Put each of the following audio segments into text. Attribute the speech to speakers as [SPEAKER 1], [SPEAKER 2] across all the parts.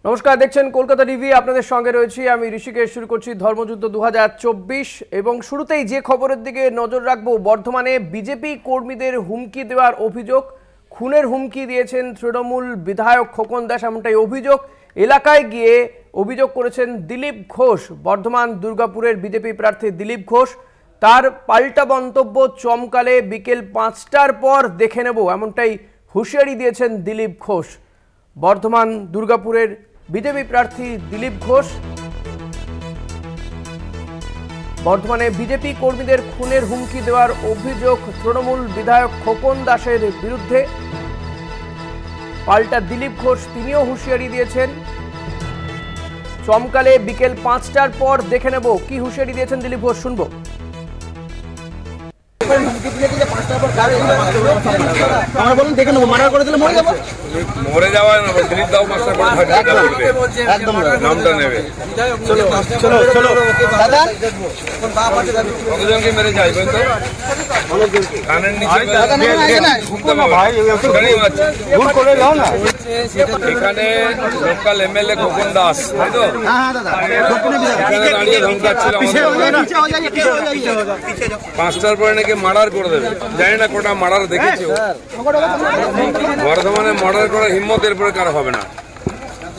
[SPEAKER 1] নমস্কার, দেখছেন কলকাতা টিভি। আপনাদের সঙ্গে রয়েছি আমি ঋষিকেশ। শুরু করছি ধর্মযুদ্ধ 2024 এবং শুরুতেই যে খবরের দিকে নজর রাখবো, বর্ধমানে বিজেপি কর্মীদের হুমকি দেওয়ার অভিযোগ, খুনের হুমকি দিয়েছেন তৃণমূল বিধায়ক খোকন দাস, এমনটাই অভিযোগ। এলাকায় গিয়ে অভিযোগ করেছেন দিলীপ ঘোষ, বর্ধমান দুর্গাপুরের বিজেপি প্রার্থী দিলীপ ঘোষ। তার পাল্টা মন্তব্য, চমকালে বিকেল 5টার পর দেখে নেব, এমনটাই হুঁশিয়ারি দিয়েছেন দিলীপ ঘোষ। বর্ধমান দুর্গাপুরের বিজেপি প্রার্থী দিলীপ ঘোষ বর্ধমানে বিজেপি কর্মীদের খুনের হুমকি দেওয়ার অভিযোগ তৃণমূল বিধায়ক খোকন দাসের বিরুদ্ধে। পাল্টা দিলীপ ঘোষ তিনিও হুঁশিয়ারি দিয়েছেন, চমকালে বিকেল 5টার পর দেখে নেব কি হুঁশিয়ারি দিয়েছেন দিলীপ ঘোষ, শুনবো।
[SPEAKER 2] মরে যাওয়া না, দিলীপ দাও মাস্টার নামটা নেবে। কতজনকে মেরে যাই তো কানের নিচে এখানে লোকাল এমএলএ খোকন দাস, তাই তো দাঁড়িয়ে ধমকাচ্ছিল 5টার পরে নাকি মার্ডার করে দেবে। জানি না কোটা মার্ডার দেখেছে, বর্ধমানে মার্ডার করার হিম্মত এরপরে কারো হবে না।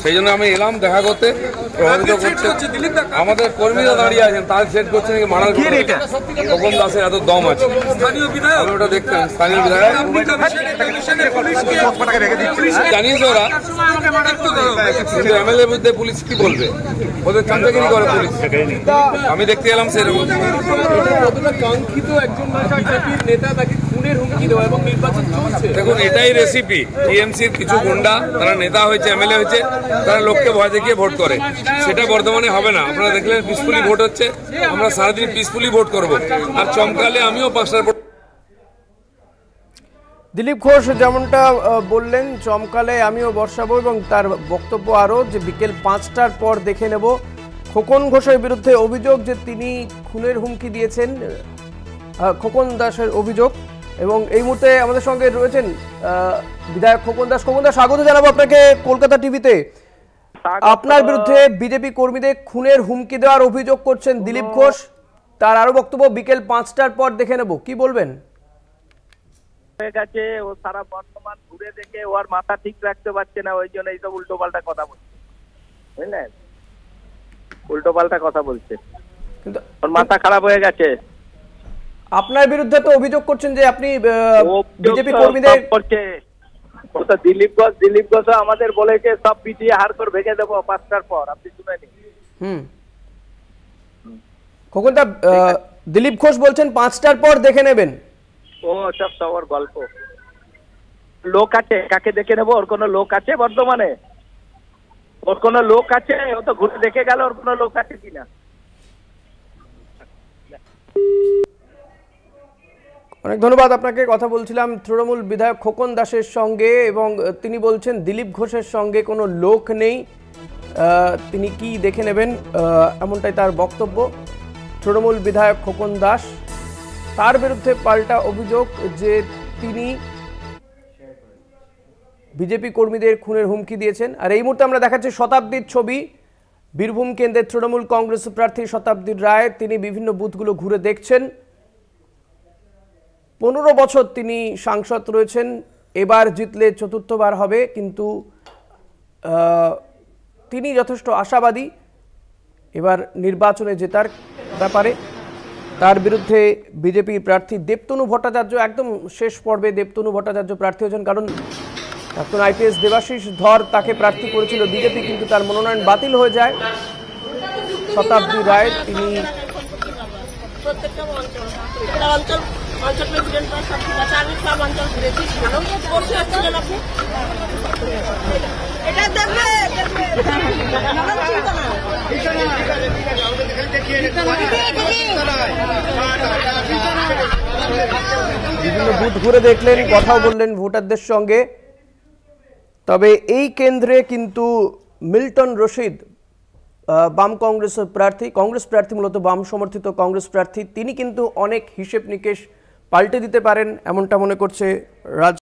[SPEAKER 2] সেই জন্য আমি এলাম দেখা করতে, প্রভাবিত করছে। আমাদের কর্মীরা দাঁড়িয়ে আছেন, তার সেট করছে নাকি মার্ডার করে। খোকন দাসের এত দম আছে, আমি ওটা দেখতাম। স্থানীয় বিধায়ক জানিয়েছে ওরা, কিন্তু এমএলএ বিরুদ্ধে পুলিশ কি বলবে? ওদের চামচাগিরি করে পুলিশ। আমি দেখতে এলাম সেরকম। দেখুন, এটাই রেসিপি। টিএমসির কিছু গুন্ডা, তারা নেতা হয়েছে, এমএলএ হয়েছে, তারা লোককে ভয় দেখিয়ে ভোট করে। সেটা বর্ধমানে হবে না। আপনারা দেখলেন পিসফুলি ভোট হচ্ছে, আমরা সারাদিন পিসফুলি ভোট করব। আর চমকালে আমিও 5টার পর।
[SPEAKER 1] দিলীপ ঘোষ যেমনটা বললেন, চমকালে আমিও বর্ষাবো, এবং তার বক্তব্য আরও যে বিকেল 5টার পর দেখে নেব। খোকন ঘোষের বিরুদ্ধে অভিযোগ যে তিনি খুনের হুমকি দিয়েছেন, খোকন দাসের অভিযোগ। এবং এই মুহূর্তে আমাদের সঙ্গে রয়েছেন বিধায়ক খোকন দাস। খোকন দাস, স্বাগত জানাবো আপনাকে কলকাতা টিভিতে। আপনার বিরুদ্ধে বিজেপি কর্মীদের খুনের হুমকি দেওয়ার অভিযোগ করছেন দিলীপ ঘোষ। তার আরো বক্তব্য, বিকেল 5টার পর দেখে নেব, কি বলবেন?
[SPEAKER 3] হয়ে গেছে, ও সারা বর্তমান ঘুরে দেখে ওর মাথা ঠিক রাখতে পারছে না, ওই জন্য এইসব উল্টো পাল্টা কথা বলছে, বুঝলেন? উল্টো পাল্টা কথা বলছে, কিন্তু ওর মাথা খারাপ হয়ে গেছে।
[SPEAKER 1] আপনার বিরুদ্ধে তো অভিযোগ করছেন যে আপনি বিজেপি কর্মীদের
[SPEAKER 3] করছে। ও তো দিলীপ ঘোষ আমাদের বলেছে সব পিটিয়ে হার করে ভেঙে দেবো 5টার পর, আপনি শুনেনি?
[SPEAKER 1] খোকন দা, দিলীপ ঘোষ বলছেন 5টার পর দেখে নেবেন।
[SPEAKER 3] ও সব ওর গল্প। লোক আছে, কাকে দেখে নেবো? ওর কোনো লোক আছে বর্ধমানে? ওর কোনো লোক আছে? ও তো ঘুরে দেখে গেল, ওর কোনো লোক আছে কিনা।
[SPEAKER 1] অনেক ধন্যবাদ আপনাকে। কথা বলছিলাম তৃণমূল বিধায়ক খোকন দাসের সঙ্গে, এবং তিনি বলছেন দিলীপ ঘোষের সঙ্গে কোনো লোক নেই, তিনি কি দেখে নেবেন, এমনটাই তার বক্তব্য। তৃণমূল বিধায়ক খোকন দাস, তার বিরুদ্ধে পাল্টা অভিযোগ যে তিনি বিজেপি কর্মীদের খুনের হুমকি দিয়েছেন। আর এই মুহূর্তে আমরা দেখাচ্ছি শতাব্দীর ছবি। বীরভূম কেন্দ্রের তৃণমূল কংগ্রেস প্রার্থী শতাব্দীর রায়, তিনি বিভিন্ন বুথগুলো ঘুরে দেখছেন। 15 বছর তিনি সাংসদ রয়েছেন, এবার জিতলে 4র্থবার হবে, কিন্তু তিনি যথেষ্ট আশাবাদী এবার নির্বাচনে জেতার ব্যাপারে। তার বিরুদ্ধে বিজেপি প্রার্থী দেবতনু ভট্টাচার্য, একদম শেষ পর্বে দেবতনু ভট্টাচার্য প্রার্থী হয়েছেন, কারণ প্রাক্তন আইপিএস দেবাশিস ধর তাকে প্রার্থী করেছিল বিজেপি, কিন্তু তার মনোনয়ন বাতিল হয়ে যায়। শতাব্দী রায়, তিনি বিভিন্ন বুথ ঘুরে দেখলেন, কথাও বললেন ভোটারদের সঙ্গে। তবে এই কেন্দ্রে কিন্তু মিল্টন রশিদ, বাম কংগ্রেসের প্রার্থী, কংগ্রেস প্রার্থী, মূলত বাম সমর্থিত কংগ্রেস প্রার্থী, তিনি কিন্তু অনেক হিসেব নিকেশ পাল্টে দিতে পারেন, এমনটা মনে করছে